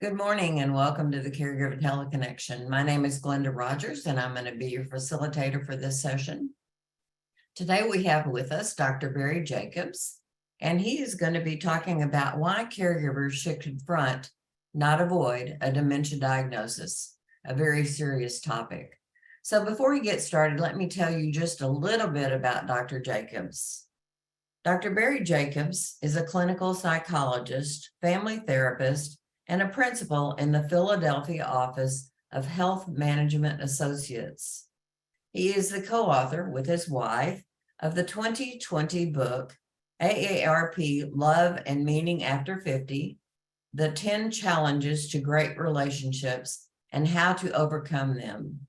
Good morning and welcome to the Caregiver Teleconnection. My name is Glenda Rogers and I'm going to be your facilitator for this session. Today we have with us Dr. Barry Jacobs, and he is going to be talking about why caregivers should confront, not avoid, a dementia diagnosis, a very serious topic. So before we get started, let me tell you just a little bit about Dr. Jacobs. Dr. Barry Jacobs is a clinical psychologist, family therapist, and a principal in the Philadelphia office of Health Management Associates. He is the co-author with his wife of the 2020 book, AARP Love and Meaning After 50, The 10 Challenges to Great Relationships and How to Overcome Them.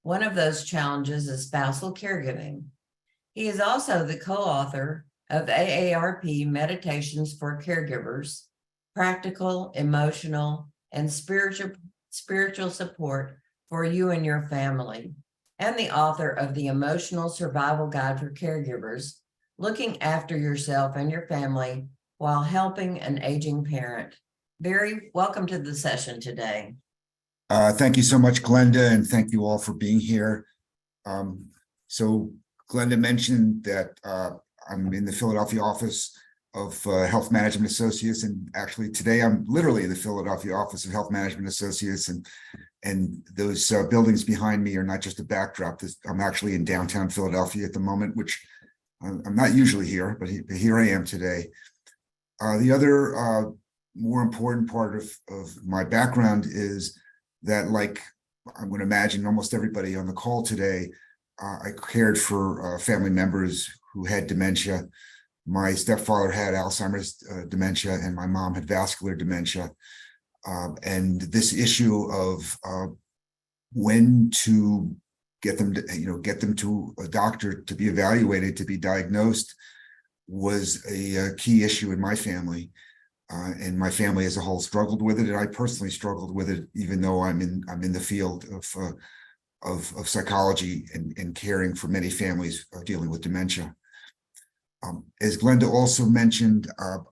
One of those challenges is spousal caregiving. He is also the co-author of AARP Meditations for Caregivers, Practical, Emotional, and Spiritual Support for You and Your Family, and the author of the Emotional Survival Guide for Caregivers, Looking After Yourself and Your Family While Helping an Aging Parent. Barry, welcome to the session today. Thank you so much, Glenda, and thank you all for being here. So Glenda mentioned that I'm in the Philadelphia office of Health Management Associates, and actually today I'm literally in the Philadelphia office of Health Management Associates, and those buildings behind me are not just a backdrop. I'm actually in downtown Philadelphia at the moment, which I'm not usually here, but here I am today. The other more important part of my background is that, like I'm going to imagine almost everybody on the call today, I cared for family members who had dementia. My stepfather had Alzheimer's dementia, and my mom had vascular dementia. And this issue of when to get them to a doctor to be evaluated, to be diagnosed, was a key issue in my family. And my family as a whole struggled with it, and I personally struggled with it, even though I'm in the field of psychology and caring for many families dealing with dementia. As Glenda also mentioned,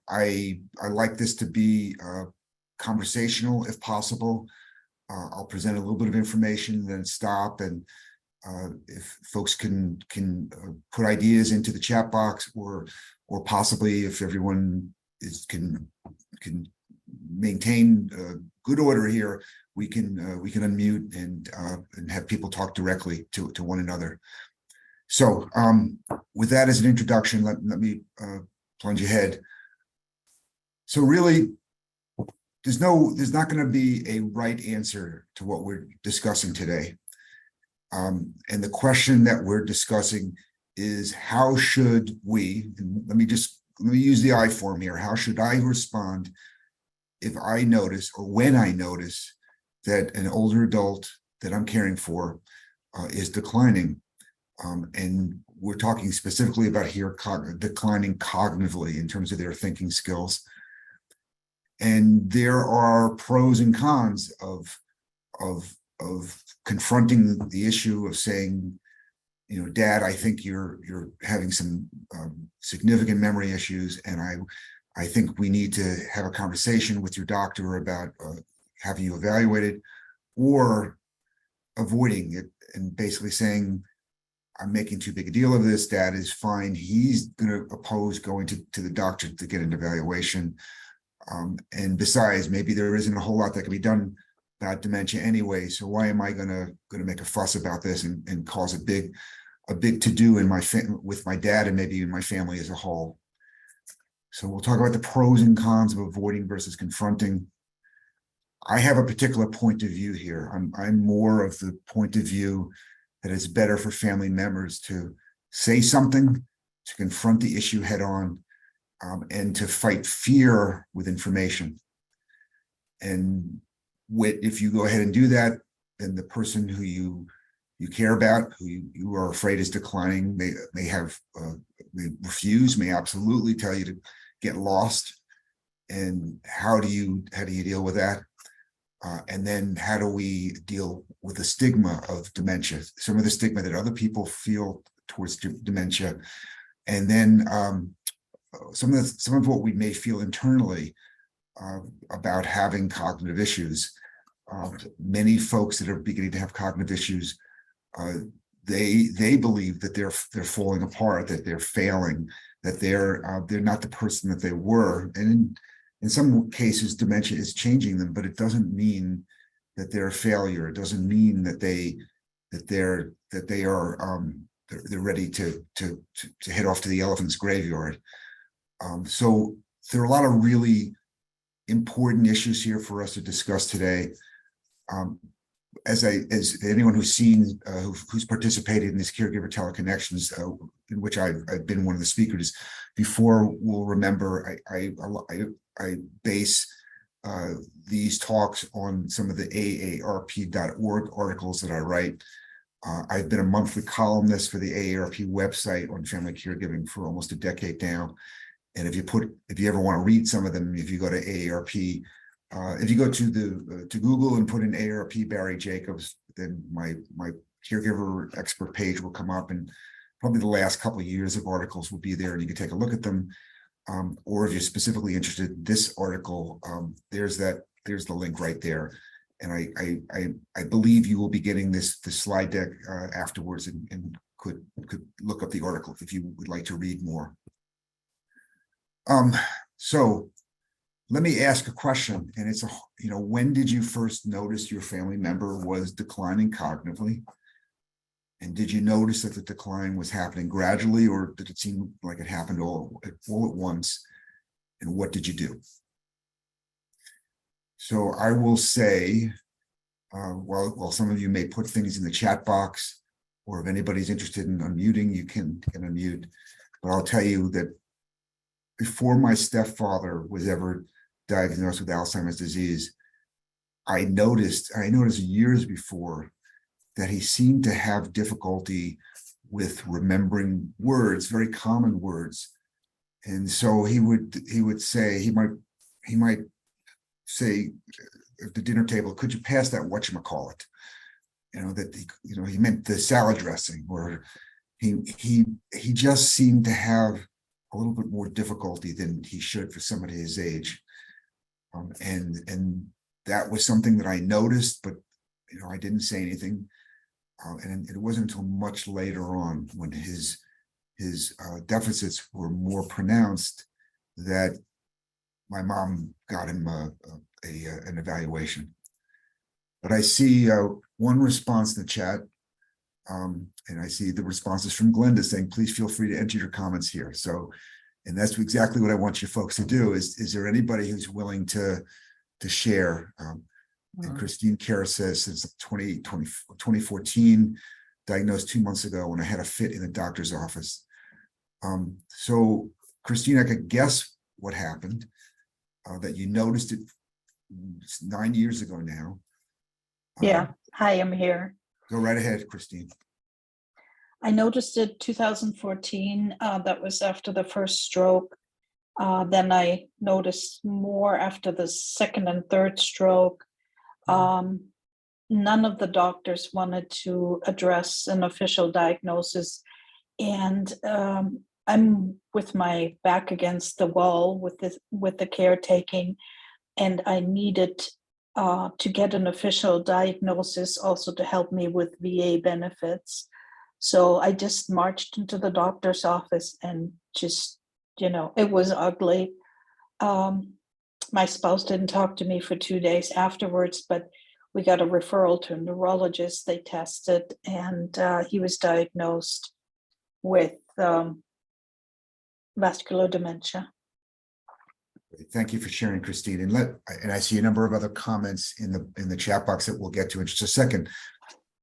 I like this to be conversational if possible. I'll present a little bit of information, then stop, and if folks can put ideas into the chat box, or possibly if everyone can maintain good order here, we can unmute and have people talk directly to one another. So with that as an introduction, let me plunge ahead. So really, there's not going to be a right answer to what we're discussing today. And the question that we're discussing is, how should we, and let me use the I form here, how should I respond if I notice, or when I notice, that an older adult that I'm caring for is declining? And we're talking specifically about here declining cognitively in terms of their thinking skills. And there are pros and cons of confronting the issue of saying, Dad, I think you're having some significant memory issues, and I think we need to have a conversation with your doctor about having you evaluated, or avoiding it and basically saying, I'm making too big a deal of this. Dad is fine. He's going to oppose going to the doctor to get an evaluation. And besides, maybe there isn't a whole lot that can be done about dementia anyway. So why am I going to make a fuss about this and cause a big to-do in with my dad and maybe in my family as a whole? So we'll talk about the pros and cons of avoiding versus confronting. I have a particular point of view here. I'm more of the point of view that it's better for family members to say something, to confront the issue head on, and to fight fear with information. And if you go ahead and do that, then the person who you care about, who you are afraid is declining, may refuse, may absolutely tell you to get lost. And how do you deal with that? And then how do we deal with the stigma of dementia, some of the stigma that other people feel towards dementia, and then some of what we may feel internally about having cognitive issues. Many folks that are beginning to have cognitive issues, they believe that they're falling apart, that they're failing, that they're not the person that they were. And in some cases, dementia is changing them, but it doesn't mean that they're a failure. It doesn't mean that they're ready to head off to the elephant's graveyard. So there are a lot of really important issues here for us to discuss today. As anyone who's seen, who's participated in these caregiver teleconnections, in which I've been one of the speakers before, will remember I base these talks on some of the AARP.org articles that I write. I've been a monthly columnist for the AARP website on family caregiving for almost a decade now. And if you ever want to read some of them, if you go to AARP, if you go to Google and put in AARP Barry Jacobs, then my caregiver expert page will come up, and probably the last couple of years of articles will be there, and you can take a look at them. Or if you're specifically interested in this article, there's the link right there. And I believe you will be getting this slide deck afterwards, and could look up the article if you would like to read more. So let me ask a question, and it's when did you first notice your family member was declining cognitively? And did you notice that the decline was happening gradually, or did it seem like it happened all at once? And what did you do? So I will say, while some of you may put things in the chat box, or if anybody's interested in unmuting, you can unmute. But I'll tell you that before my stepfather was ever diagnosed with Alzheimer's disease, I noticed years before that he seemed to have difficulty with remembering words, very common words. And so he might say at the dinner table, "Could you pass that whatchamacallit?" He meant the salad dressing, or he just seemed to have a little bit more difficulty than he should for somebody his age. And that was something that I noticed, but I didn't say anything. And it wasn't until much later on, when his deficits were more pronounced, that my mom got him an evaluation. But I see one response in the chat, and I see the responses from Glenda saying, "Please feel free to enter your comments here." So, and that's exactly what I want you folks to do. Is there anybody who's willing to share? And Christine Kerr says, since 2014, diagnosed 2 months ago when I had a fit in the doctor's office. So Christine, I could guess what happened, that you noticed it 9 years ago now. Yeah, hi, I'm here. Go right ahead, Christine. I noticed it 2014, that was after the first stroke. Then I noticed more after the second and third stroke. None of the doctors wanted to address an official diagnosis. And I'm with my back against the wall with the caretaking, and I needed to get an official diagnosis also to help me with VA benefits. So I just marched into the doctor's office and just, it was ugly. My spouse didn't talk to me for 2 days afterwards, but we got a referral to a neurologist. They tested, and he was diagnosed with vascular dementia. Thank you for sharing, Christine. And I see a number of other comments in the chat box that we'll get to in just a second.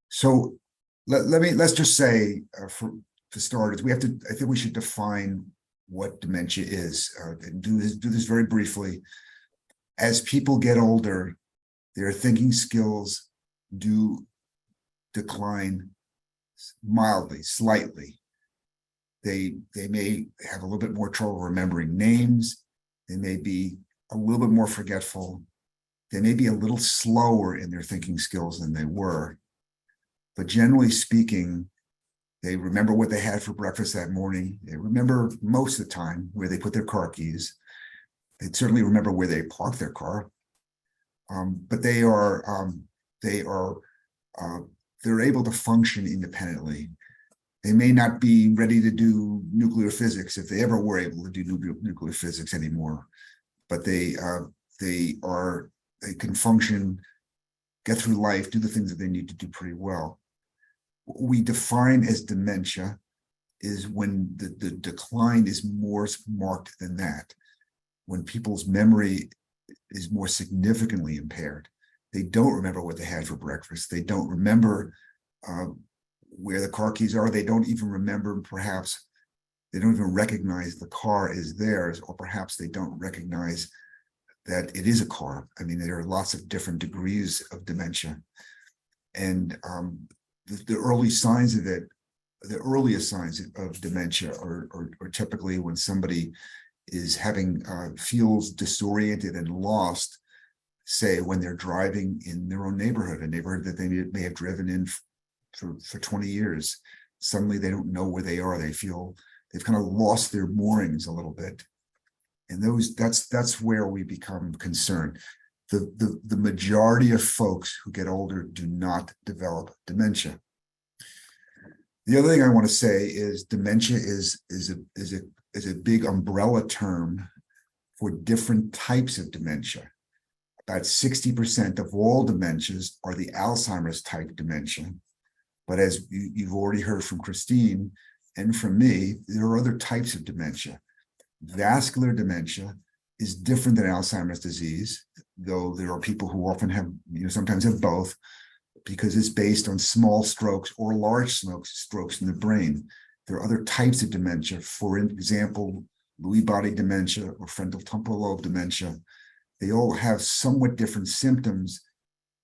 So let's just say, for starters, I think we should define what dementia is, and do this very briefly. As people get older, their thinking skills do decline mildly, slightly. They may have a little bit more trouble remembering names. They may be a little bit more forgetful. They may be a little slower in their thinking skills than they were. But generally speaking, they remember what they had for breakfast that morning. They remember most of the time where they put their car keys. They certainly remember where they park their car, but they're able to function independently. They may not be ready to do nuclear physics if they ever were able to do nuclear physics anymore, but they can function, get through life, do the things that they need to do pretty well. What we define as dementia is when the decline is more marked than that, when people's memory is more significantly impaired. They don't remember what they had for breakfast. They don't remember where the car keys are. They don't even remember, perhaps, they don't even recognize the car is theirs, or perhaps they don't recognize that it is a car. I mean, there are lots of different degrees of dementia. And the early signs of it, the earliest signs of dementia are typically when somebody is feels disoriented and lost, say when they're driving in their own neighborhood, a neighborhood that they may have driven in for 20 years. Suddenly they don't know where they are. They feel they've kind of lost their moorings a little bit. And that's where we become concerned. The majority of folks who get older do not develop dementia. The other thing I want to say is dementia is a big umbrella term for different types of dementia. About 60% of all dementias are the Alzheimer's type dementia. But as you've already heard from Christine and from me, there are other types of dementia. Vascular dementia is different than Alzheimer's disease, though there are people who often have, sometimes have both, because it's based on small strokes or large strokes in the brain. There are other types of dementia, for example, Lewy body dementia or frontal temporal lobe dementia. They all have somewhat different symptoms,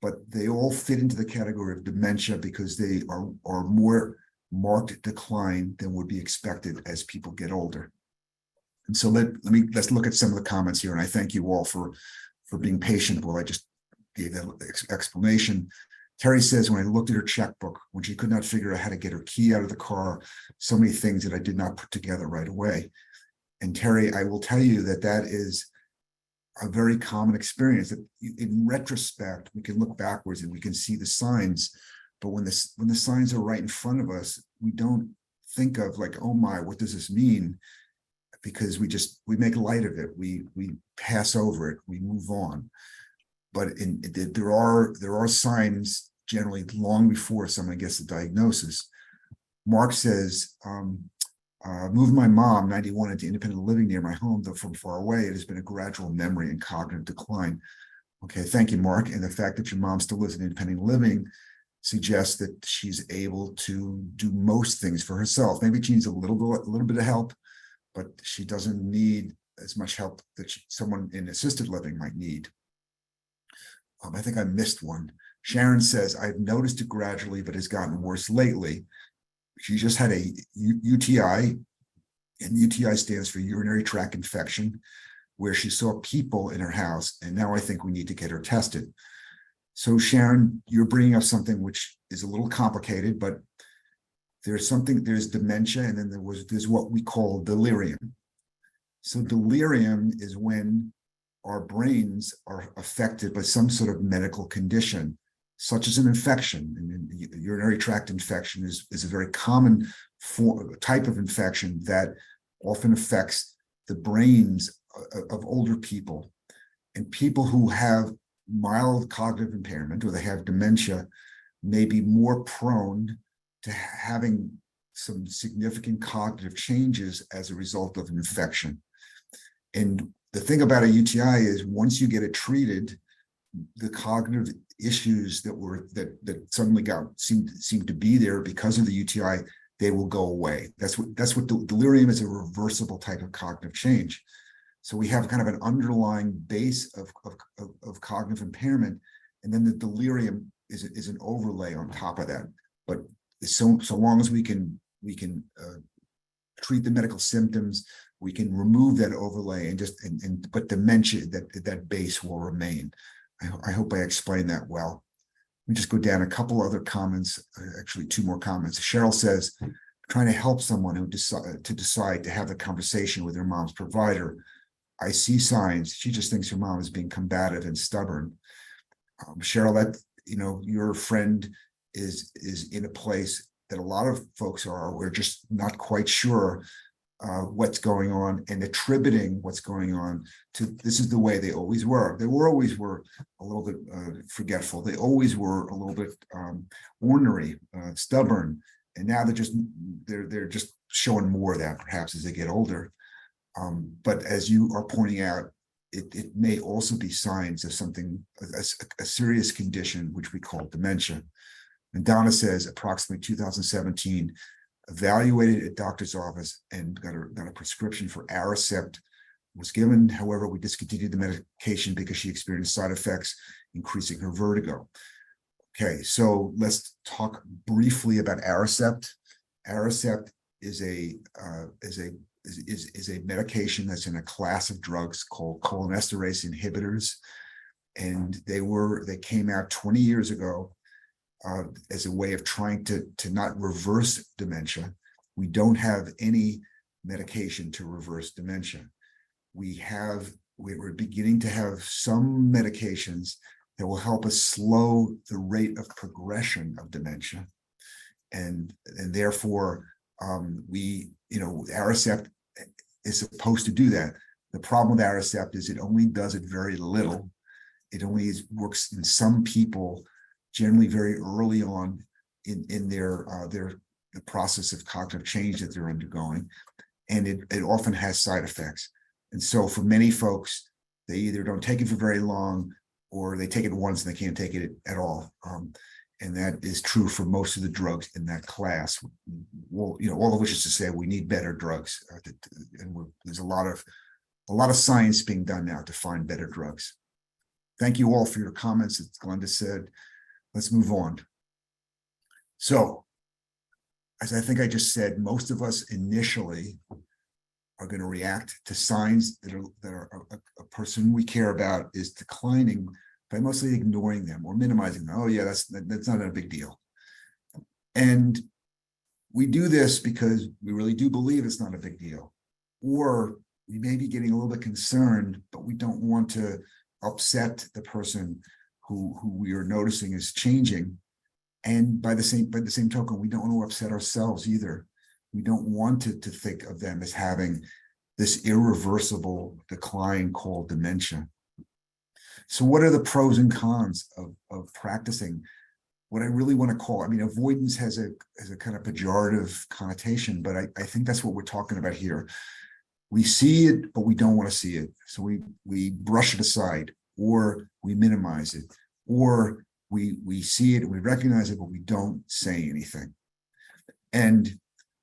but they all fit into the category of dementia because they are more marked decline than would be expected as people get older. And so let's look at some of the comments here. And I thank you all for being patient while I just gave that explanation. Terry says, when I looked at her checkbook, when she could not figure out how to get her key out of the car, so many things that I did not put together right away. And Terry, I will tell you that is a very common experience. That in retrospect, we can look backwards and we can see the signs, but when the signs are right in front of us, we don't think of like, oh my, what does this mean? Because we make light of it, we pass over it, we move on. But there are signs generally long before someone gets the diagnosis. Mark says, moved my mom, 91, into independent living near my home, though from far away. It has been a gradual memory and cognitive decline. Okay, thank you, Mark. And the fact that your mom still lives in independent living suggests that she's able to do most things for herself. Maybe she needs a little bit of help, but she doesn't need as much help that someone in assisted living might need. I think I missed one. Sharon says, I've noticed it gradually, but has gotten worse lately. She just had a UTI, and UTI stands for urinary tract infection, where she saw people in her house, and now I think we need to get her tested. So Sharon, you're bringing up something which is a little complicated, but there's dementia, and then there's what we call delirium. So delirium is when our brains are affected by some sort of medical condition, such as an infection. And urinary tract infection is a very common type of infection that often affects the brains of older people. And people who have mild cognitive impairment or they have dementia may be more prone to having some significant cognitive changes as a result of an infection. And the thing about a UTI is once you get it treated, the cognitive issues that suddenly seemed to be there because of the UTI, they will go away. That's what delirium is, a reversible type of cognitive change. So we have kind of an underlying base of cognitive impairment, and then the delirium is an overlay on top of that. But so long as we can treat the medical symptoms, we can remove that overlay but dementia, that base will remain. I hope I explained that well. Let me just go down a couple other comments, actually 2 more comments. Cheryl says, trying to help someone who decide to have the conversation with their mom's provider. I see signs. She just thinks her mom is being combative and stubborn. Cheryl, that, your friend is in a place that a lot of folks are. We're just not quite sure what's going on, and attributing what's going on to this is the way they always were. They always were a little bit forgetful. They always were a little bit ornery, stubborn, and now they're just showing more of that perhaps as they get older. But as you are pointing out, it may also be signs of something, a serious condition, which we call dementia. And Donna says approximately 2017, evaluated at doctor's office and got a prescription for Aricept, was given. However, we discontinued the medication because she experienced side effects, increasing her vertigo. Okay, so let's talk briefly about Aricept. Aricept is a medication that's in a class of drugs called cholinesterase inhibitors, and they came out 20 years ago as a way of trying to not reverse dementia. We don't have any medication to reverse dementia. We're beginning to have some medications that will help us slow the rate of progression of dementia, and therefore Aricept is supposed to do that. The problem with Aricept is it only does it very little. It only works in some people, generally very early on in the process of cognitive change that they're undergoing, and it often has side effects. And so for many folks, they either don't take it for very long, or they take it once and they can't take it at all. And that is true for most of the drugs in that class. Well, all of which is to say we need better drugs, and there's a lot of science being done now to find better drugs. Thank you all for your comments, as Glenda said. Let's move on. So, as I think I just said, most of us initially are going to react to signs that are a person we care about is declining by mostly ignoring them or minimizing them. Oh yeah, that's not a big deal. And we do this because we really do believe it's not a big deal, or we may be getting a little bit concerned, but we don't want to upset the person who we are noticing is changing. And by the same token, we don't want to upset ourselves either. We don't want to think of them as having this irreversible decline called dementia. So what are the pros and cons of practicing what I really want to call, avoidance has a kind of pejorative connotation, but I think that's what we're talking about here. We see it, but we don't want to see it. So we brush it aside, or we minimize it, or we see it and we recognize it, but we don't say anything. And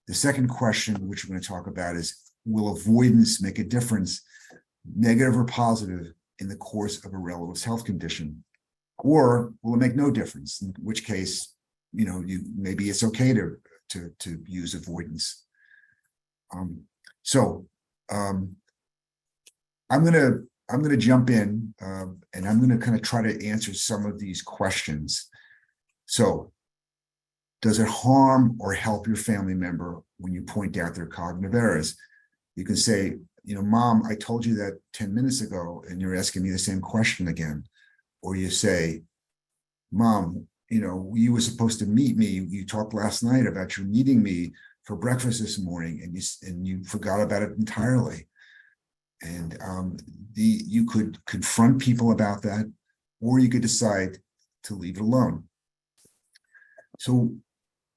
the second question, which we're going to talk about, is will avoidance make a difference, negative or positive, in the course of a relative's health condition? Or will it make no difference? In which case, maybe it's okay to use avoidance. I'm gonna jump in and I'm gonna kind of try to answer some of these questions. So, does it harm or help your family member when you point out their cognitive errors? You can say, Mom, I told you that 10 minutes ago, and you're asking me the same question again. Or you say, Mom, you were supposed to meet me. You talked last night about you meeting me for breakfast this morning, and you forgot about it entirely. And you could confront people about that, or you could decide to leave it alone. So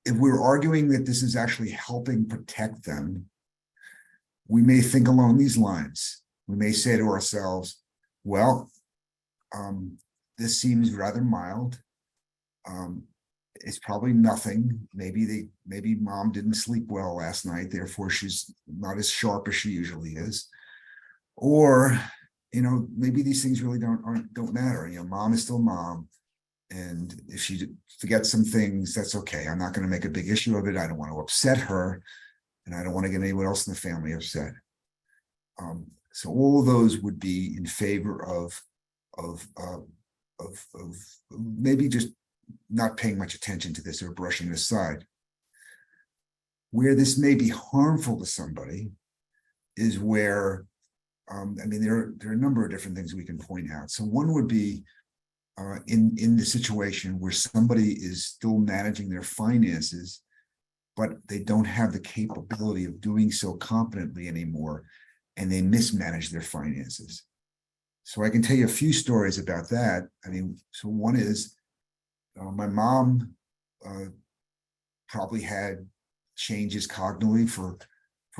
if we're arguing that this is actually helping protect them, we may think along these lines. We may say to ourselves, well, this seems rather mild. It's probably nothing. Maybe Mom didn't sleep well last night, therefore she's not as sharp as she usually is. Or, maybe these things really don't matter. Mom is still Mom, and if she forgets some things, that's okay. I'm not going to make a big issue of it. I don't want to upset her, and I don't want to get anyone else in the family upset. So all of those would be in favor of maybe just not paying much attention to this or brushing it aside. Where this may be harmful to somebody is where I mean, there are a number of different things we can point out. So one would be in the situation where somebody is still managing their finances, but they don't have the capability of doing so competently anymore, and they mismanage their finances. So I can tell you a few stories about that. I mean, so one is my mom probably had changes cognitively for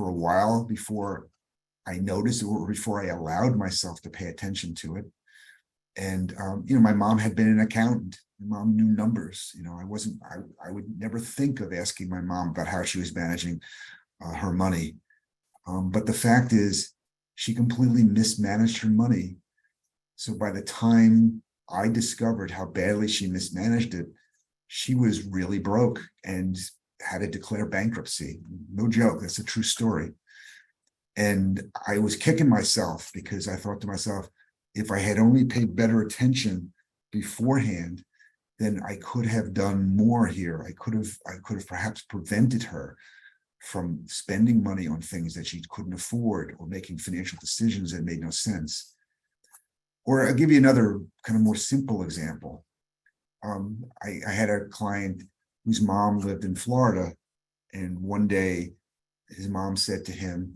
a while before I noticed or before I allowed myself to pay attention to it. And my mom had been an accountant. My mom knew numbers. I would never think of asking my mom about how she was managing her money. But the fact is, she completely mismanaged her money. So by the time I discovered how badly she mismanaged it, she was really broke and had to declare bankruptcy. No joke, that's a true story. And I was kicking myself because I thought to myself, if I had only paid better attention beforehand, then I could have done more here. I could have perhaps prevented her from spending money on things that she couldn't afford or making financial decisions that made no sense. Or I'll give you another kind of more simple example. I had a client whose mom lived in Florida, and one day his mom said to him,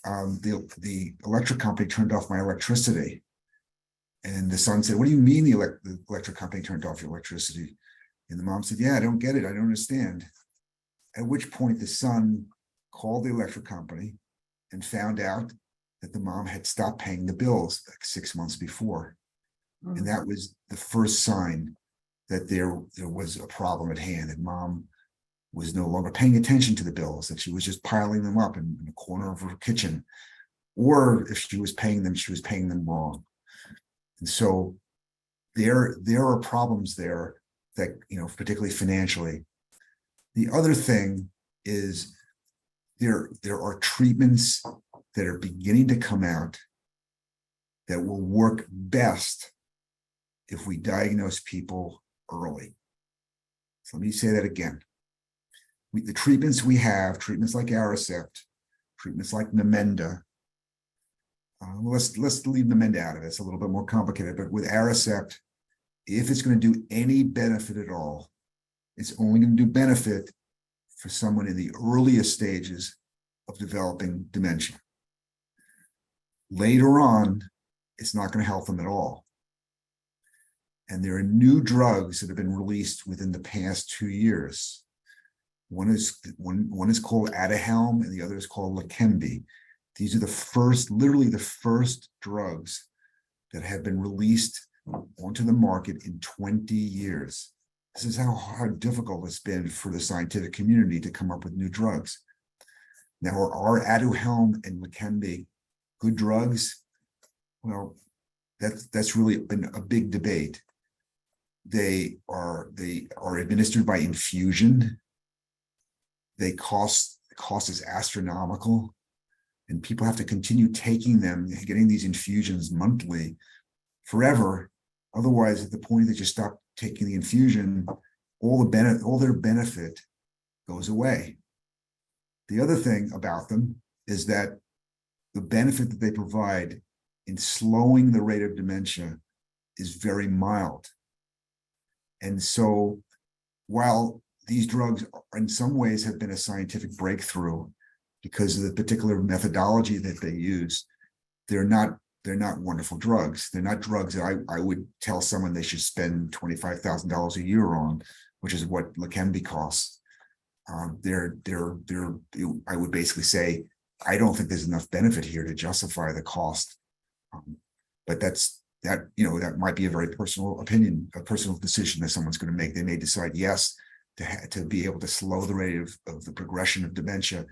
the electric company turned off my electricity. And the son said, what do you mean the electric company turned off your electricity? And the mom said, yeah, I don't get it. I don't understand. At which point the son called the electric company and found out that the mom had stopped paying the bills like 6 months before. And that was the first sign that there was a problem at hand, that mom was no longer paying attention to the bills, that she was just piling them up in the corner of her kitchen. Or if she was paying them wrong. And so there are problems there that, particularly financially. The other thing is there are treatments that are beginning to come out that will work best if we diagnose people early. So let me say that again. The treatments we have, treatments like Aricept, treatments like Namenda. Let's leave Namenda out of it. It's a little bit more complicated, but with Aricept, if it's going to do any benefit at all, it's only going to do benefit for someone in the earliest stages of developing dementia. Later on, it's not going to help them at all. And there are new drugs that have been released within the past 2 years. One is called Aduhelm, and the other is called Leqembi. These are literally the first drugs that have been released onto the market in 20 years. This is how difficult it's been for the scientific community to come up with new drugs. Now, are Aduhelm and Leqembi good drugs? Well, that's really been a big debate. They are administered by infusion. The cost is astronomical, and people have to continue taking them, getting these infusions monthly forever. Otherwise, at the point that you stop taking the infusion, all their benefit goes away. The other thing about them is that the benefit that they provide in slowing the rate of dementia is very mild. And so while these drugs in some ways have been a scientific breakthrough because of the particular methodology that they use, they're not wonderful drugs. They're not drugs that I would tell someone they should spend $25,000 a year on, which is what Leqembi costs. I would basically say, I don't think there's enough benefit here to justify the cost. But that might be a very personal opinion, a personal decision that someone's going to make. They may decide, yes, to be able to slow the rate of the progression of dementia,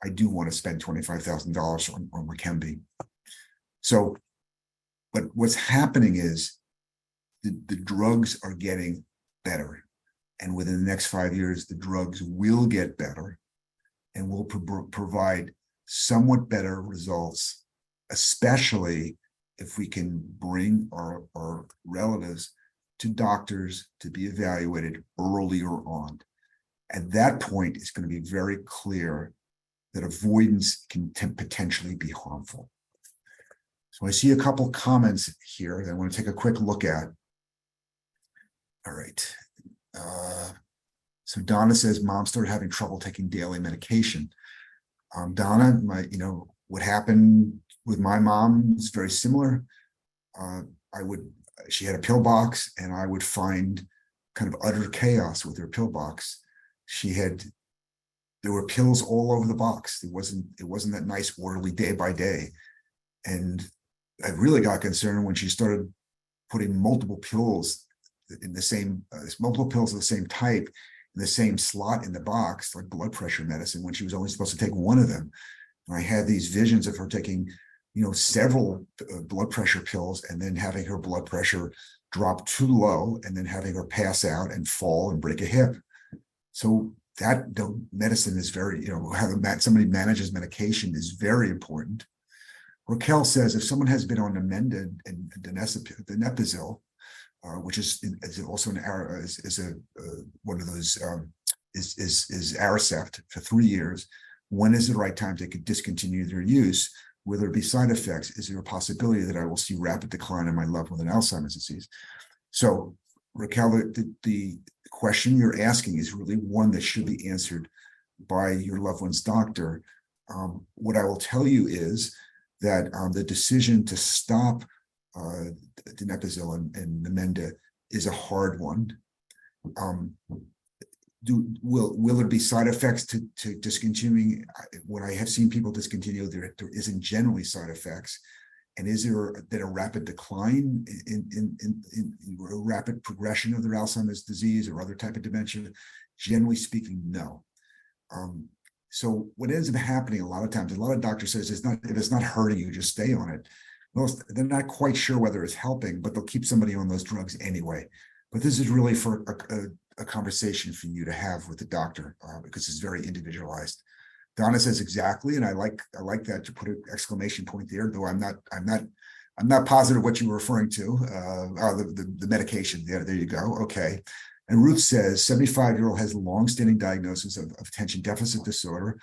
I do want to spend $25,000 on Leqembi. So, but what's happening is the drugs are getting better. And within the next 5 years, the drugs will get better and will provide somewhat better results, especially if we can bring our relatives to doctors to be evaluated earlier on. At that point, it's going to be very clear that avoidance can potentially be harmful. So I see a couple comments here that I want to take a quick look at. All right. So Donna says mom started having trouble taking daily medication. Donna, what happened with my mom is very similar. She had a pill box, and I would find kind of utter chaos with her pill box. There were pills all over the box. It wasn't that nice orderly day by day. And I really got concerned when she started putting multiple pills of the same type in the same slot in the box, like blood pressure medicine, when she was only supposed to take one of them. And I had these visions of her taking, several blood pressure pills, and then having her blood pressure drop too low, and then having her pass out and fall and break a hip. So that medicine is very, how somebody manages medication is very important. Raquel says if someone has been on Namenda and donepezil, which is also one of those is Aricept for 3 years, when is the right time they could discontinue their use? Will there be side effects? Is there a possibility that I will see rapid decline in my loved one with Alzheimer's disease? So, Raquel, the question you're asking is really one that should be answered by your loved one's doctor. What I will tell you is that the decision to stop donepezil and Namenda is a hard one. Will there be side effects to discontinuing? When I have seen people discontinue, there isn't generally side effects. And is there then a rapid decline in a rapid progression of their Alzheimer's disease or other type of dementia? Generally speaking, no. So what ends up happening a lot of times, a lot of doctors says if it's not hurting you, just stay on it. Most they're not quite sure whether it's helping, but they'll keep somebody on those drugs anyway. But this is really for a conversation for you to have with the doctor because it's very individualized. Donna says exactly, and I like that, to put an exclamation point there. Though I'm not positive what you were referring to. The medication. There you go. Okay. And Ruth says 75-year-old has a long-standing diagnosis of attention deficit disorder,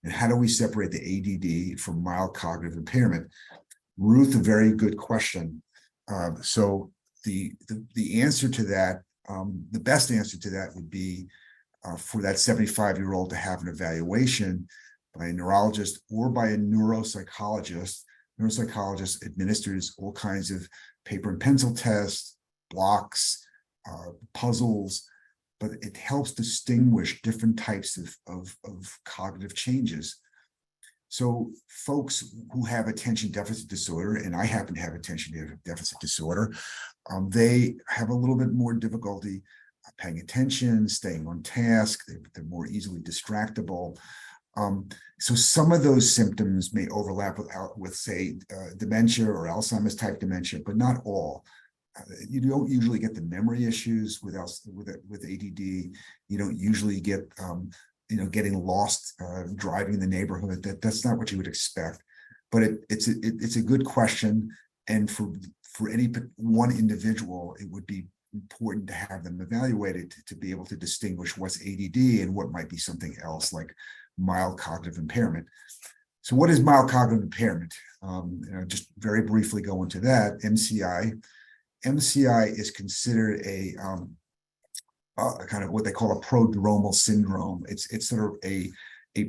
and how do we separate the ADD from mild cognitive impairment? Ruth, a very good question. So the answer to that, the best answer to that would be for that 75-year-old to have an evaluation by a neurologist or by a neuropsychologist. Neuropsychologist administers all kinds of paper and pencil tests, blocks, puzzles, but it helps distinguish different types of cognitive changes. So folks who have attention deficit disorder, and I happen to have attention deficit disorder, they have a little bit more difficulty paying attention, staying on task. They're more easily distractible. So some of those symptoms may overlap with say, dementia or Alzheimer's type dementia, but not all. You don't usually get the memory issues with ADD. You don't usually get getting lost driving in the neighborhood. That's not what you would expect. But it's a good question, and for any one individual, it would be important to have them evaluated to be able to distinguish what's ADD and what might be something else like mild cognitive impairment. So what is mild cognitive impairment? Just very briefly go into that. MCI is considered a kind of what they call a prodromal syndrome. It's sort of a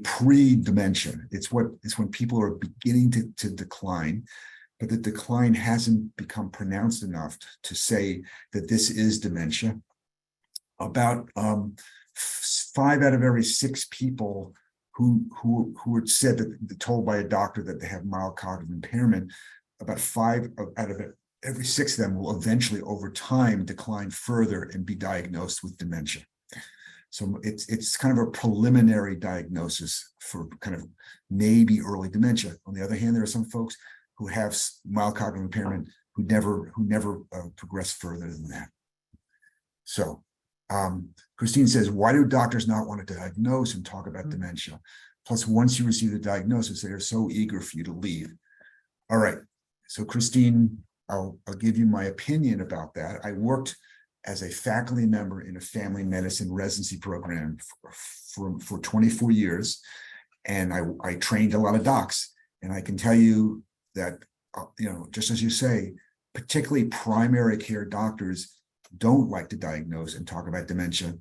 pre-dementia. It's when people are beginning to decline, but the decline hasn't become pronounced enough to say that this is dementia. About 5 out of every 6 people who were said that told by a doctor that they have mild cognitive impairment, about 5 out of every 6 of them will eventually, over time, decline further and be diagnosed with dementia. So it's kind of a preliminary diagnosis for kind of maybe early dementia. On the other hand, there are some folks who have mild cognitive impairment who never progress further than that. So Christine says, why do doctors not want to diagnose and talk about dementia? Plus, once you receive the diagnosis, they are so eager for you to leave. All right. So Christine, I'll give you my opinion about that. I worked as a faculty member in a family medicine residency program for 24 years. And I trained a lot of docs. And I can tell you that just as you say, particularly primary care doctors don't like to diagnose and talk about dementia.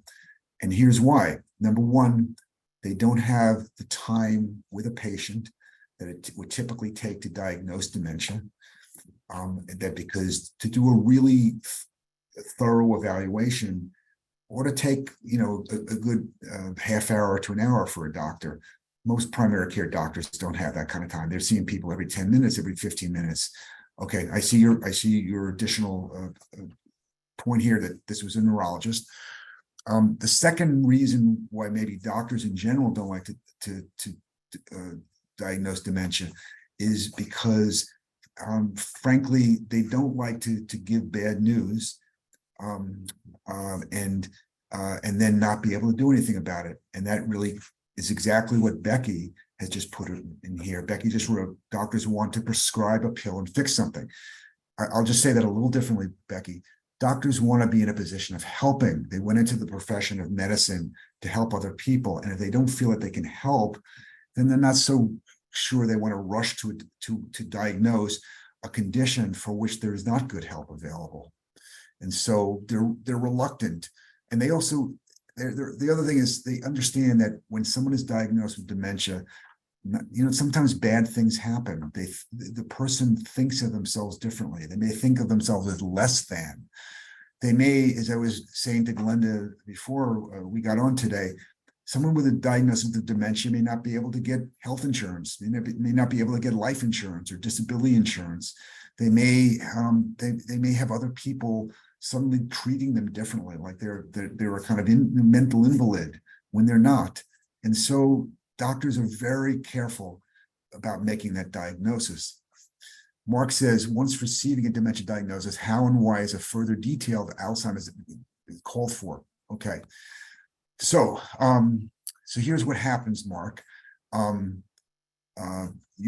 And here's why. Number one, they don't have the time with a patient that it would typically take to diagnose dementia. That because to do a really thorough evaluation ought to take, a good half hour to an hour for a doctor. Most primary care doctors don't have that kind of time. They're seeing people every 10 minutes, every 15 minutes. Okay, I see your additional point here that this was a neurologist. The second reason why maybe doctors in general don't like to diagnose dementia is because, frankly, they don't like to give bad news, and then not be able to do anything about it. And that really is exactly what Becky has just put in here. Becky just wrote, doctors want to prescribe a pill and fix something. I'll just say that a little differently, Becky. Doctors want to be in a position of helping. They went into the profession of medicine to help other people. And if they don't feel that they can help, then they're not so sure they want to rush to diagnose a condition for which there is not good help available. And so they're reluctant. And they also, the other thing is they understand that when someone is diagnosed with dementia, sometimes bad things happen. The person thinks of themselves differently. They may think of themselves as less than. They may, as I was saying to Glenda before we got on today, someone with a diagnosis of dementia may not be able to get health insurance, may not be able to get life insurance or disability insurance. They may have other people suddenly treating them differently, like they're a kind of mental invalid when they're not. And so doctors are very careful about making that diagnosis. Mark says, once receiving a dementia diagnosis, how and why is a further detailed Alzheimer's called for? Okay. So here's what happens, Mark. You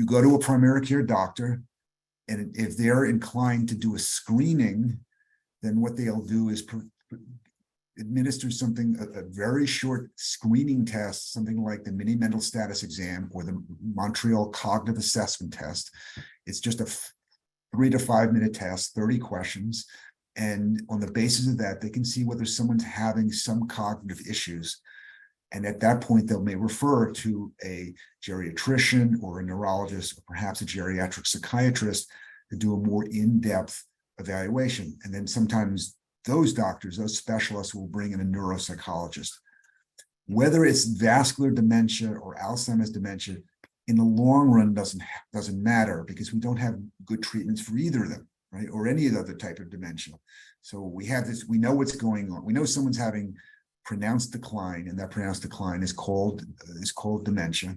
go to a primary care doctor, and if they're inclined to do a screening, then what they'll do is administer something, a very short screening test, something like the mini mental status exam or the Montreal Cognitive Assessment Test. It's just a 3 to 5 minute test, 30 questions. And on the basis of that, they can see whether someone's having some cognitive issues. And at that point, they may refer to a geriatrician or a neurologist, or perhaps a geriatric psychiatrist to do a more in-depth evaluation. And then sometimes those doctors, those specialists will bring in a neuropsychologist. Whether it's vascular dementia or Alzheimer's dementia, in the long run doesn't matter, because we don't have good treatments for either of them, right? Or any other type of dementia. So we have this, we know what's going on. We know someone's having pronounced decline, and that pronounced decline is called dementia.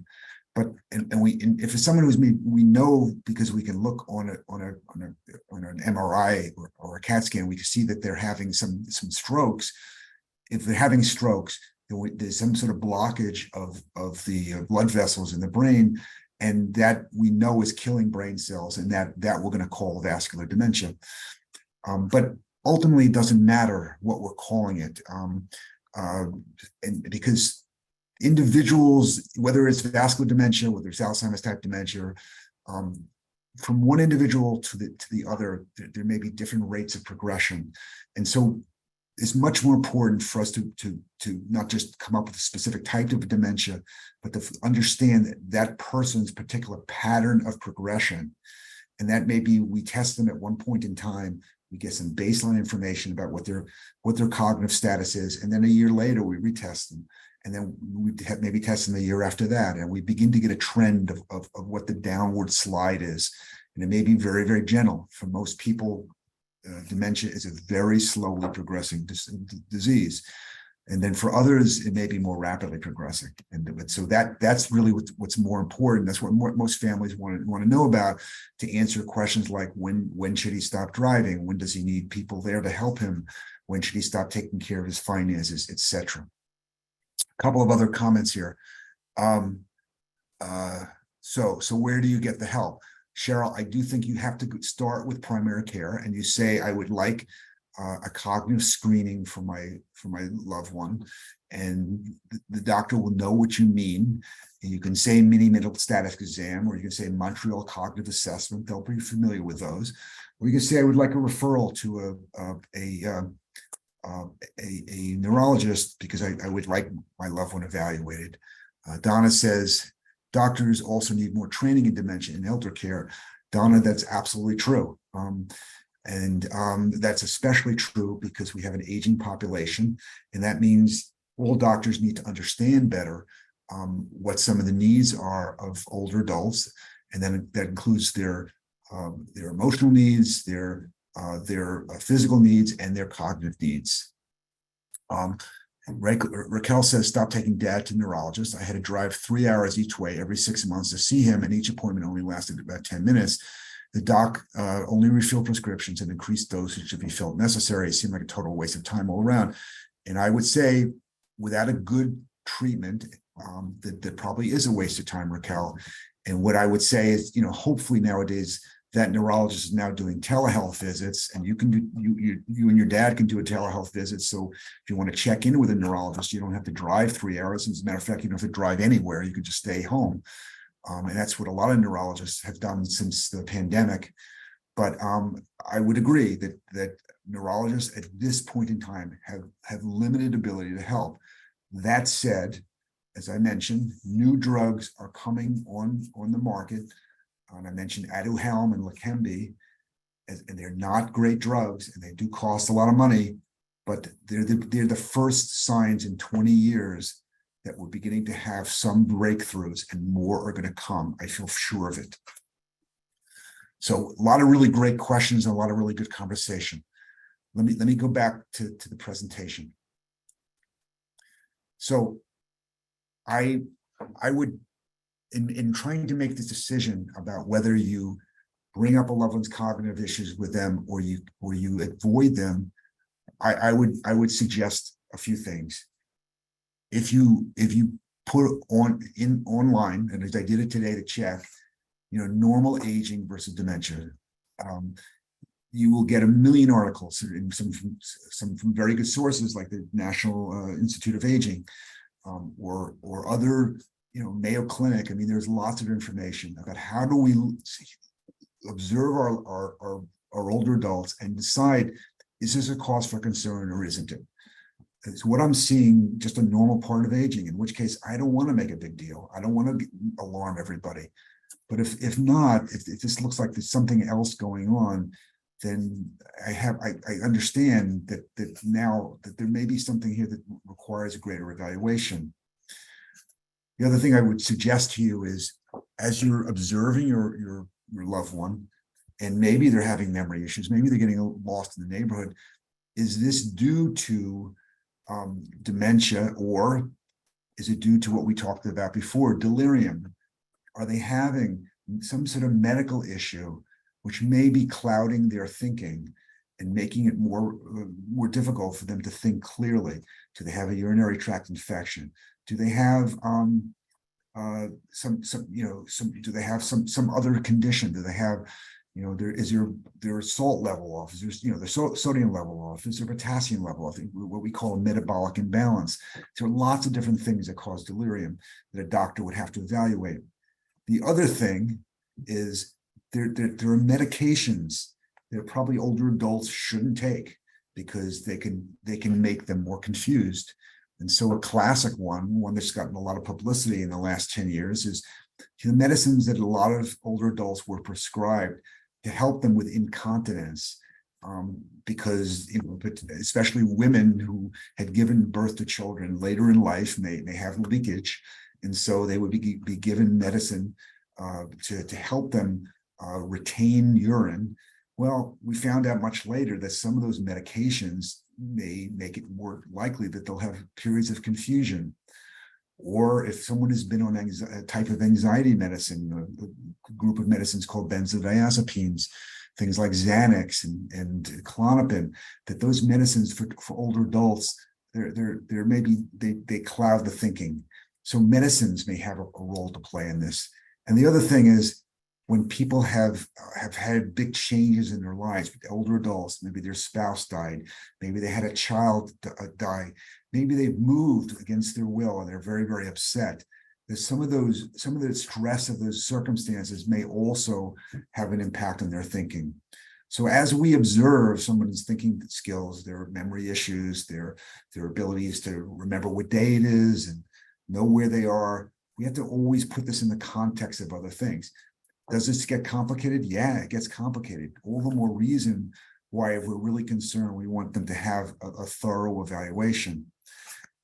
But if it's someone we know, because we can look on an MRI or a CAT scan, we can see that they're having some strokes. If they're having strokes, there's some sort of blockage of the blood vessels in the brain, and that we know is killing brain cells, and that we're going to call vascular dementia. But ultimately, it doesn't matter what we're calling it, and because individuals, whether it's vascular dementia, whether it's Alzheimer's type dementia, from one individual to the other, there may be different rates of progression. And so it's much more important for us to not just come up with a specific type of dementia, but to understand that person's particular pattern of progression. And that maybe we test them at one point in time, we get some baseline information about what their cognitive status is, and then a year later we retest them. And then we maybe test them the year after that, and we begin to get a trend of what the downward slide is. And it may be very, very gentle. For most people, dementia is a very slowly progressing disease. And then for others, it may be more rapidly progressing. And so that's really what's more important. That's what most families want to know about, to answer questions like, when should he stop driving? When does he need people there to help him? When should he stop taking care of his finances, etc.? A couple of other comments here. So where do you get the help? Cheryl, I do think you have to start with primary care, and you say, I would like a cognitive screening for my loved one, and the doctor will know what you mean. You can say mini mental status exam, or you can say Montreal Cognitive Assessment. They'll be familiar with those. Or you can say I would like a referral to a neurologist because I would like my loved one evaluated. Donna says doctors also need more training in dementia and elder care. Donna, that's absolutely true. That's especially true because we have an aging population, and that means all doctors need to understand better what some of the needs are of older adults, and then that includes their emotional needs, their physical needs, and their cognitive needs. Raquel says, stop taking dad to neurologist. I had to drive 3 hours each way every 6 months to see him, and each appointment only lasted about 10 minutes. The doc only refilled prescriptions and increased dosage if he felt necessary. It seemed like a total waste of time all around. And I would say, without a good treatment, that probably is a waste of time, Raquel. And what I would say is, hopefully nowadays that neurologist is now doing telehealth visits, and you and your dad can do a telehealth visit. So if you want to check in with a neurologist, you don't have to drive 3 hours. As a matter of fact, you don't have to drive anywhere. You can just stay home. And that's what a lot of neurologists have done since the pandemic. But I would agree that neurologists at this point in time have limited ability to help. That said, as I mentioned, new drugs are coming on the market. And I mentioned Aduhelm and Leqembi, and they're not great drugs, and they do cost a lot of money, but they're the first signs in 20 years that we're beginning to have some breakthroughs, and more are going to come. I feel sure of it. So a lot of really great questions and a lot of really good conversation. Let me go back to the presentation. So I would, in trying to make this decision about whether you bring up a loved one's cognitive issues with them or you avoid them, I would suggest a few things. If you put online, and as I did it today to check, normal aging versus dementia, you will get a million articles, and some from very good sources like the National Institute of Aging, or other, Mayo Clinic. I mean, there's lots of information about how do we observe our older adults and decide, is this a cause for concern or isn't it? It's what I'm seeing, just a normal part of aging, in which case I don't want to make a big deal. I don't want to alarm everybody. But if not, if this looks like there's something else going on, then I understand that now that there may be something here that requires a greater evaluation. The other thing I would suggest to you is, as you're observing your loved one, and maybe they're having memory issues, maybe they're getting lost in the neighborhood, is this due to dementia, or is it due to what we talked about before, delirium? Are they having some sort of medical issue which may be clouding their thinking and making it more difficult for them to think clearly? Do they have a urinary tract infection? Do they have some other condition? Do they have, is their salt level off? Is there, their sodium level off? Is their potassium level off? What we call a metabolic imbalance. There are lots of different things that cause delirium that a doctor would have to evaluate. The other thing is there are medications that probably older adults shouldn't take because they can make them more confused. And so a classic one that's gotten a lot of publicity in the last 10 years is the medicines that a lot of older adults were prescribed to help them with incontinence, because especially women who had given birth to children later in life may have leakage, and so they would be given medicine to help them retain urine. Well, we found out much later that some of those medications may make it more likely that they'll have periods of confusion. Or if someone has been on a type of anxiety medicine, a group of medicines called benzodiazepines, things like Xanax and Klonopin, that those medicines for older adults, they're maybe they cloud the thinking. So medicines may have a role to play in this. And the other thing is, when people have had big changes in their lives, older adults, maybe their spouse died, maybe they had a child die, maybe they've moved against their will and they're very, very upset. that some of the stress of those circumstances may also have an impact on their thinking. So as we observe someone's thinking skills, their memory issues, their abilities to remember what day it is and know where they are, we have to always put this in the context of other things. Does this get complicated? Yeah, it gets complicated. All the more reason why, if we're really concerned, we want them to have a thorough evaluation.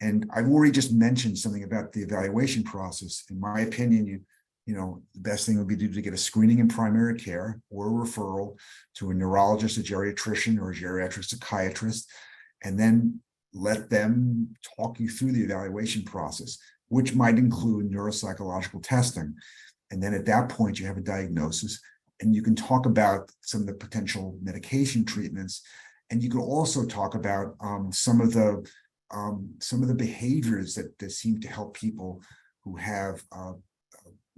And I've already just mentioned something about the evaluation process. In my opinion, the best thing would be to get a screening in primary care or a referral to a neurologist, a geriatrician, or a geriatric psychiatrist, and then let them talk you through the evaluation process, which might include neuropsychological testing. And then at that point, you have a diagnosis, and you can talk about some of the potential medication treatments. And you can also talk about some of the behaviors that seem to help people who have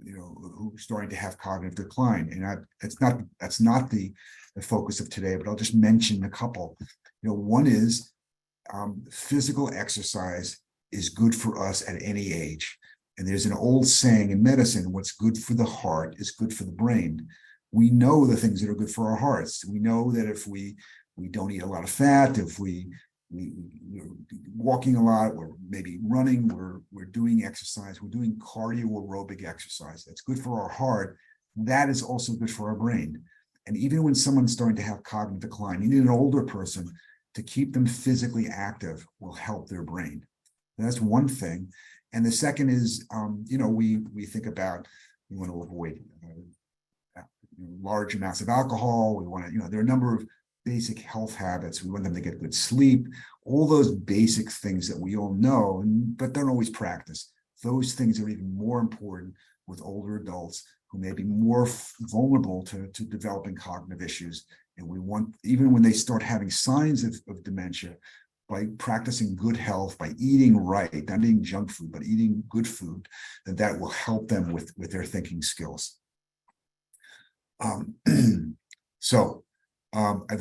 who are starting to have cognitive decline. And that's not the focus of today, but I'll just mention a couple. One is physical exercise is good for us at any age. And there's an old saying in medicine, what's good for the heart is good for the brain. We know the things that are good for our hearts. We know that if we don't eat a lot of fat, if we're walking a lot, we're maybe running, we're doing exercise, we're doing cardio aerobic exercise. That's good for our heart. That is also good for our brain. And even when someone's starting to have cognitive decline, you need an older person to keep them physically active will help their brain. And that's one thing. And the second is, we think about, we want to avoid large amounts of alcohol. We want to, there are a number of basic health habits. We want them to get good sleep, all those basic things that we all know, but don't always practice. Those things are even more important with older adults who may be more vulnerable to developing cognitive issues. And we want, even when they start having signs of dementia, by practicing good health, by eating right, not eating junk food, but eating good food, that will help them with their thinking skills. I've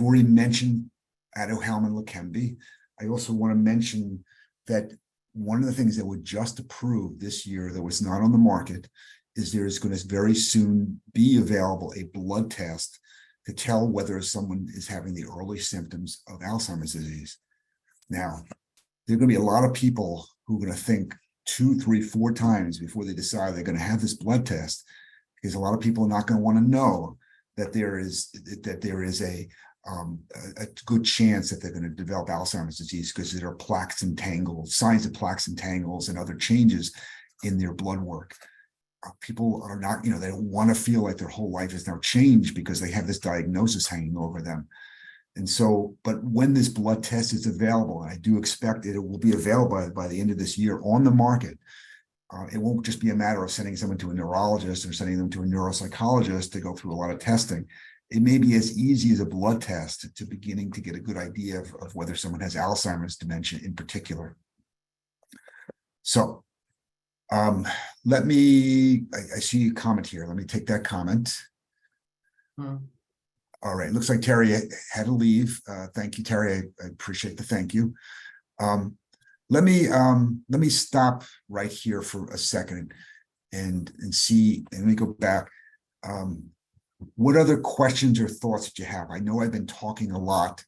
already mentioned Aduhelm-Leqembi. I also want to mention that one of the things that were just approved this year that was not on the market is there's going to very soon be available a blood test to tell whether someone is having the early symptoms of Alzheimer's disease. Now, there are going to be a lot of people who are going to think 2, 3, 4 times before they decide they're going to have this blood test, because a lot of people are not going to want to know that there is a good chance that they're going to develop Alzheimer's disease, because there are plaques and tangles, signs of plaques and tangles, and other changes in their blood work. People are not, they don't want to feel like their whole life is now changed because they have this diagnosis hanging over them. And so, but when this blood test is available, and I do expect it will be available by the end of this year on the market, it won't just be a matter of sending someone to a neurologist or sending them to a neuropsychologist to go through a lot of testing. It may be as easy as a blood test to beginning to get a good idea of whether someone has Alzheimer's dementia in particular. So I see a comment here. Let me take that comment. All right, looks like Terry had to leave. Thank you, Terry. I appreciate the thank you. Let me stop right here for a second and see, and let me go back. What other questions or thoughts did you have? I know I've been talking a lot,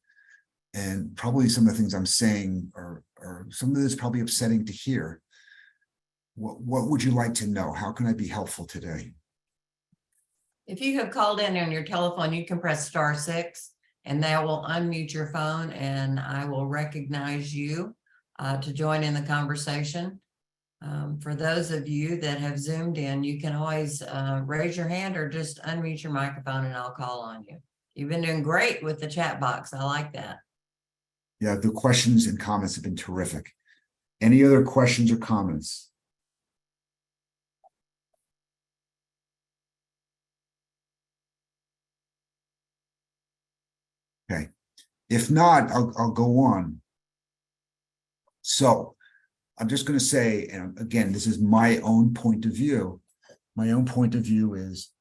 and probably some of the things I'm saying are some of this probably upsetting to hear. What would you like to know? How can I be helpful today? If you have called in on your telephone, you can press *6 and that will unmute your phone, and I will recognize you to join in the conversation. For those of you that have Zoomed in, you can always raise your hand or just unmute your microphone and I'll call on you. You've been doing great with the chat box. I like that. Yeah, the questions and comments have been terrific. Any other questions or comments? Okay, if not, I'll go on. So I'm just going to say, and again, this is my own point of view. My own point of view is,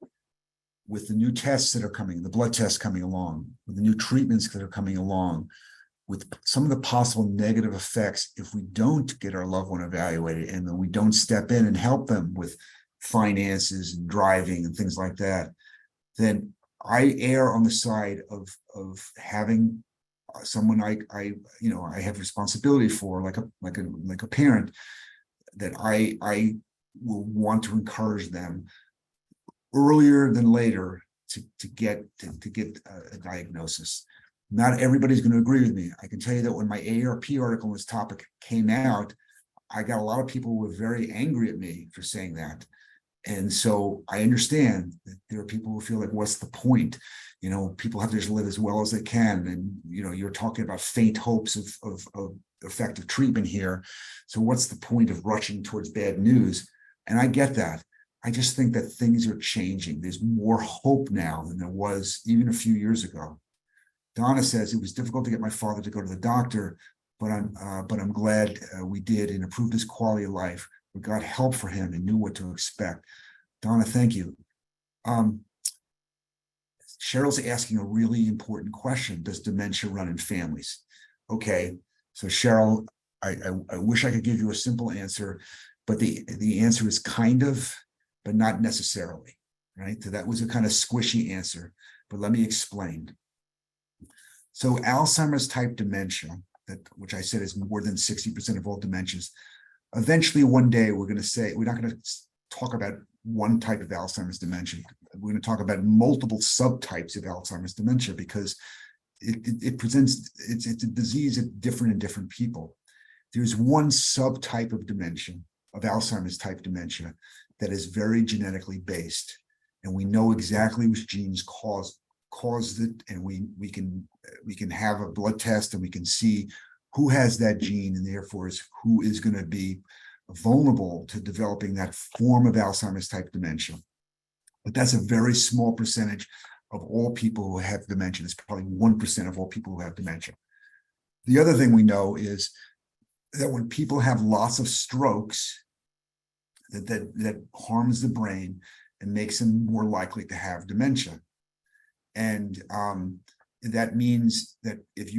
with the new tests that are coming, the blood tests coming along, with the new treatments that are coming along, with some of the possible negative effects if we don't get our loved one evaluated and then we don't step in and help them with finances and driving and things like that, then I err on the side of having someone I have responsibility for, like a parent, that I will want to encourage them earlier than later to get a diagnosis. Not everybody's going to agree with me. I can tell you that when my AARP article on this topic came out, I got a lot of people who were very angry at me for saying that. And so I understand that there are people who feel like, what's the point? People have to just live as well as they can. And, you're talking about faint hopes of effective treatment here. So what's the point of rushing towards bad news? And I get that. I just think that things are changing. There's more hope now than there was even a few years ago. Donna says it was difficult to get my father to go to the doctor, but I'm glad we did and improved his quality of life. We got help for him and knew what to expect. Donna, thank you. Cheryl's asking a really important question. Does dementia run in families? Okay, so Cheryl, I wish I could give you a simple answer, but the answer is kind of, but not necessarily, right? So that was a kind of squishy answer, but let me explain. So Alzheimer's type dementia, which I said is more than 60% of all dementias, eventually one day we're going to say, we're not going to talk about one type of Alzheimer's dementia. We're going to talk about multiple subtypes of Alzheimer's dementia because it presents, it's a disease different in different people. There's one subtype of dementia, of Alzheimer's type dementia, that is very genetically based. And we know exactly which genes caused it, and we can have a blood test and we can see who has that gene and therefore who is going to be vulnerable to developing that form of Alzheimer's type dementia. But that's a very small percentage of all people who have dementia. It's probably 1% of all people who have dementia. The other thing we know is that when people have lots of strokes, that harms the brain and makes them more likely to have dementia. And that means that if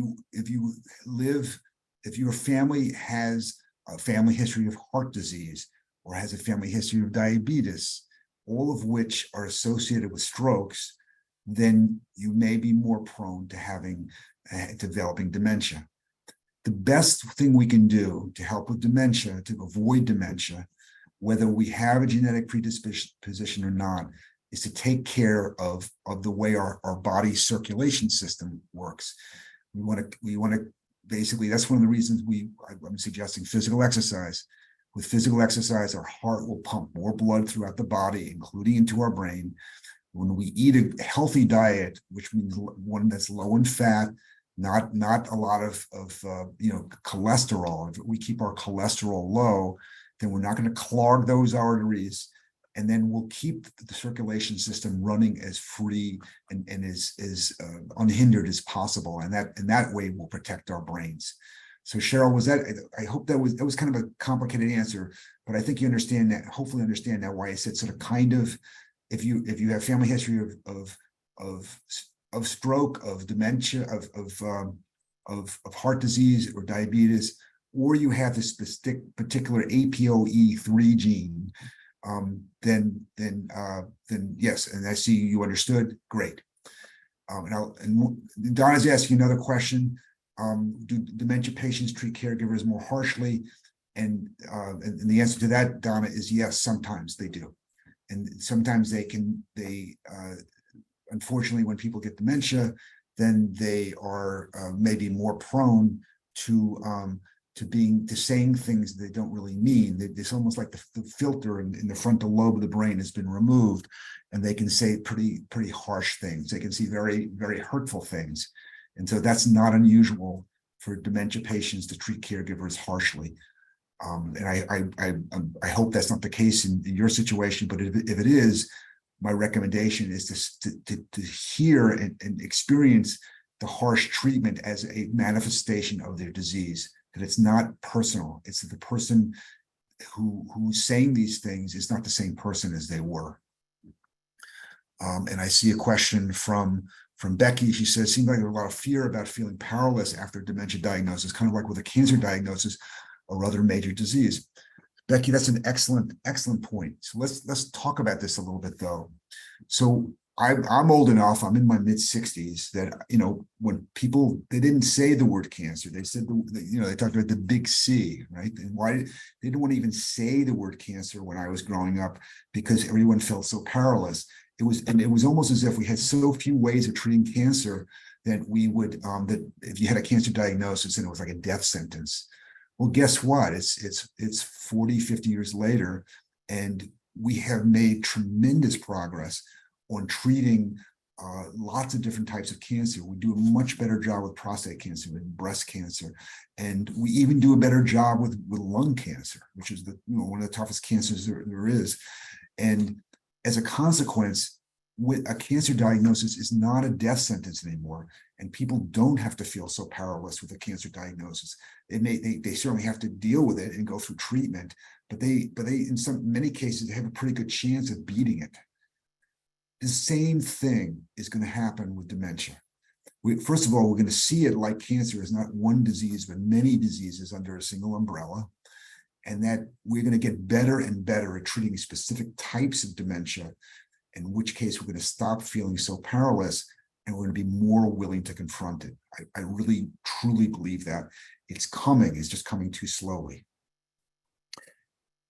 your family has a family history of heart disease or has a family history of diabetes, all of which are associated with strokes, then you may be more prone to having developing dementia. The best thing we can do to help with dementia, to avoid dementia, whether we have a genetic predisposition or not, is to take care of the way our body circulation system works. We want to basically, that's one of the reasons I'm suggesting physical exercise. With physical exercise, our heart will pump more blood throughout the body, including into our brain. When we eat a healthy diet, which means one that's low in fat, not a lot of cholesterol. If we keep our cholesterol low, then we're not going to clog those arteries, and then we'll keep the circulation system running as free and as unhindered as possible, and that way we'll protect our brains. So Cheryl, I hope that was kind of a complicated answer, but I think you understand that. Hopefully, understand that why I said sort of kind of. If you have family history of stroke, of dementia, of heart disease or diabetes, or you have this particular APOE3 gene, then yes, and I see you understood. Great. And Donna's asking another question. Do dementia patients treat caregivers more harshly? And the answer to that, Donna, is yes, sometimes they do. And sometimes unfortunately, when people get dementia, then they are maybe more prone to saying things they don't really mean. It's almost like the filter in the frontal lobe of the brain has been removed, and they can say pretty harsh things. They can say very, very hurtful things. And so that's not unusual for dementia patients to treat caregivers harshly. And I hope that's not the case in your situation, but if it is, my recommendation is to hear and experience the harsh treatment as a manifestation of their disease, that it's not personal. It's that the person who's saying these things is not the same person as they were. And I see a question from From Becky, she says, seems like there's a lot of fear about feeling powerless after dementia diagnosis, kind of like with a cancer diagnosis or other major disease. Becky, that's an excellent point. So let's talk about this a little bit, though. So I'm old enough, I'm in my mid-60s, that, when people, they didn't say the word cancer, they said, they talked about the big C, right? And why they didn't want to even say the word cancer when I was growing up, because everyone felt so powerless. It was almost as if we had so few ways of treating cancer that we would, that if you had a cancer diagnosis, and it was like a death sentence. Well, guess what? It's 40, 50 years later, and we have made tremendous progress on treating lots of different types of cancer. We do a much better job with prostate cancer and breast cancer, and we even do a better job with lung cancer, which is one of the toughest cancers there is. And as a consequence, with a cancer diagnosis is not a death sentence anymore, and people don't have to feel so powerless with a cancer diagnosis. They certainly have to deal with it and go through treatment, but they in many cases they have a pretty good chance of beating it. The same thing is going to happen with dementia. First of all, we're going to see it like cancer as not one disease, but many diseases under a single umbrella, and that we're going to get better and better at treating specific types of dementia, in which case we're going to stop feeling so powerless, and we're going to be more willing to confront it. I really, truly believe that. It's coming. It's just coming too slowly.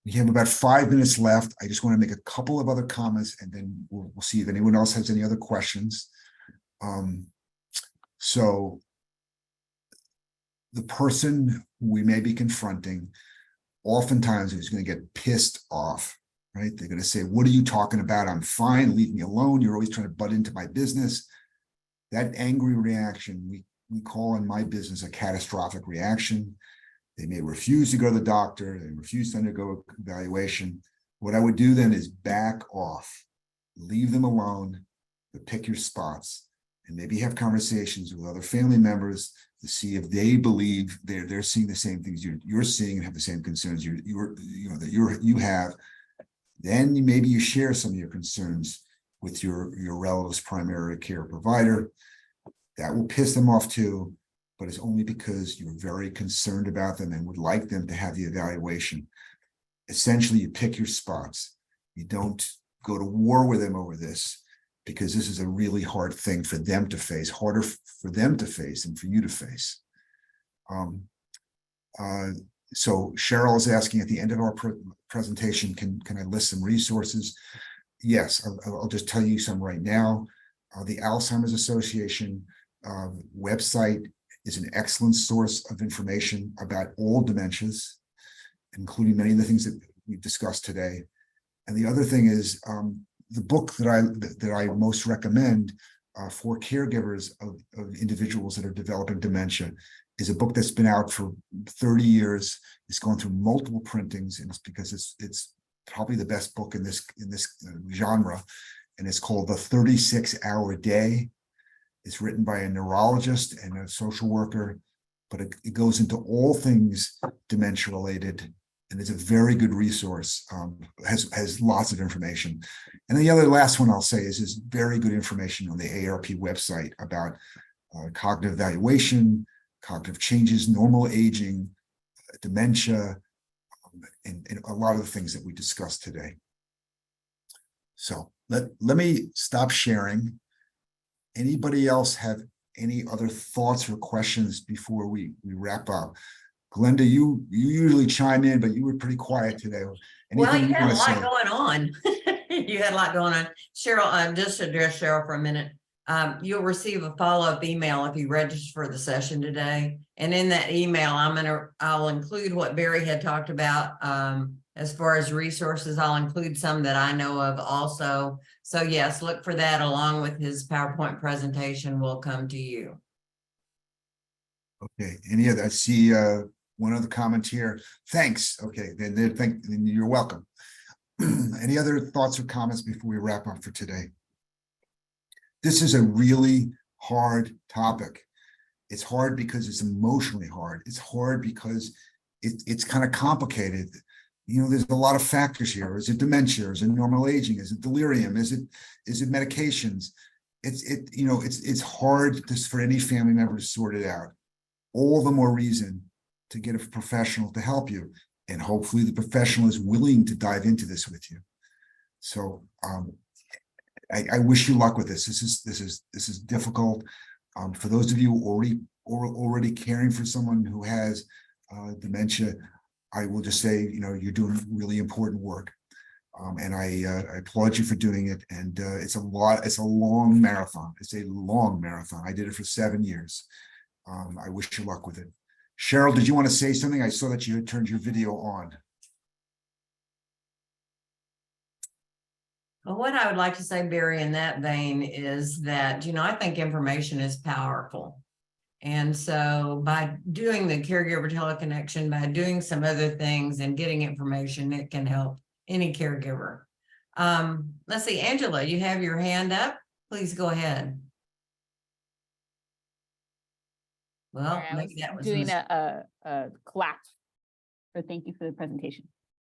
We have about 5 minutes left. I just want to make a couple of other comments, and then we'll see if anyone else has any other questions. So the person who we may be confronting oftentimes is going to get pissed off, right? They're going to say, what are you talking about? I'm fine. Leave me alone. You're always trying to butt into my business. That angry reaction, we call in my business a catastrophic reaction. They may refuse to go to the doctor. They refuse to undergo evaluation. What I would do then is back off, leave them alone, but pick your spots, and maybe have conversations with other family members to see if they believe they're seeing the same things you're seeing and have the same concerns you have. Then maybe you share some of your concerns with your relative's primary care provider. That will piss them off too, but it's only because you're very concerned about them and would like them to have the evaluation. Essentially, you pick your spots. You don't go to war with them over this, because this is a really hard thing for them to face, harder for them to face than for you to face. So Cheryl is asking at the end of our presentation, can I list some resources? Yes, I'll just tell you some right now. The Alzheimer's Association website is an excellent source of information about all dementias, including many of the things that we've discussed today. And the other thing is the book that I most recommend for caregivers of individuals that are developing dementia is a book that's been out for 30 years. It's gone through multiple printings, and it's because it's probably the best book in this genre, and it's called The 36-Hour Day. It's written by a neurologist and a social worker, but it goes into all things dementia related, and it's a very good resource. Has lots of information. And the last one I'll say is very good information on the ARP website about cognitive evaluation, cognitive changes, normal aging, dementia, and a lot of the things that we discussed today. So let me stop sharing. Anybody else have any other thoughts or questions before we wrap up? Glenda, you usually chime in, but you were pretty quiet today. Well, you had a lot going on. You had a lot going on. Cheryl, just to address Cheryl for a minute. You'll receive a follow-up email if you register for the session today. And in that email, I'll include what Barry had talked about. As far as resources, I'll include some that I know of also. So yes, look for that along with his PowerPoint presentation will come to you. Okay, any other? I see one other comment here. Thanks. Okay, then you're welcome. Any other thoughts or comments before we wrap up for today? This is a really hard topic. It's hard because it's emotionally hard. It's hard because it's kind of complicated. There's a lot of factors here. Is it dementia? Is it normal aging? Is it delirium? Is it medications? it's hard for any family member to sort it out. All the more reason to get a professional to help you. And hopefully the professional is willing to dive into this with you. So I wish you luck with this. This is difficult. For those of you already caring for someone who has dementia, I will just say, you're doing really important work. And I applaud you for doing it. And it's a long marathon. It's a long marathon. I did it for 7 years. I wish you luck with it. Cheryl, did you want to say something? I saw that you had turned your video on. Well, what I would like to say, Barry, in that vein is that, I think information is powerful. And so by doing the caregiver teleconnection, by doing some other things and getting information, it can help any caregiver. Let's see, Angela, you have your hand up. Please go ahead. Well, maybe that was doing a clap. So thank you for the presentation.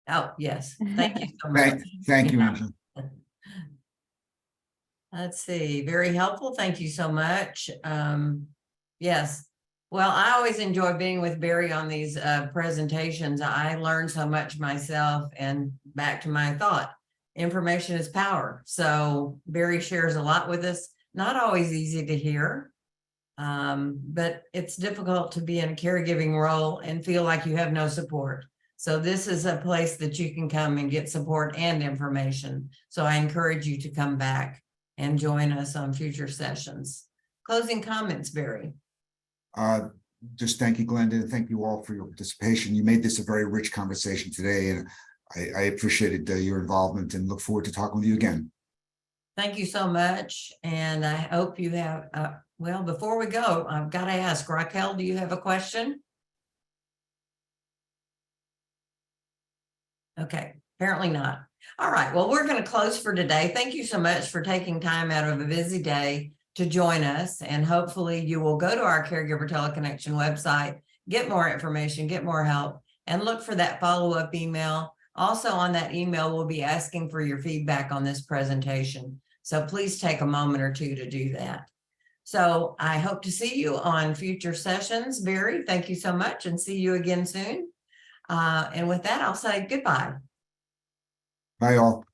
Oh, yes. Thank you so much. Thank you, Angela. Let's see. Very helpful. Thank you so much. Yes. Well, I always enjoy being with Barry on these presentations. I learn so much myself, and back to my thought, information is power. So Barry shares a lot with us, not always easy to hear, but it's difficult to be in a caregiving role and feel like you have no support. So this is a place that you can come and get support and information. So I encourage you to come back and join us on future sessions. Closing comments, Barry. Just thank you, Glenda, and thank you all for your participation. You made this a very rich conversation today, and I appreciated your involvement and look forward to talking with you again. Thank you so much. And I hope you have, well, before we go, I've got to ask, Raquel, do you have a question? Okay, apparently not. All right, well, we're going to close for today. Thank you so much for taking time out of a busy day to join us. And hopefully you will go to our Caregiver Teleconnection website, get more information, get more help, and look for that follow-up email. Also on that email, we'll be asking for your feedback on this presentation. So please take a moment or two to do that. So I hope to see you on future sessions. Barry, thank you so much, and see you again soon. And with that, I'll say goodbye. Bye, all.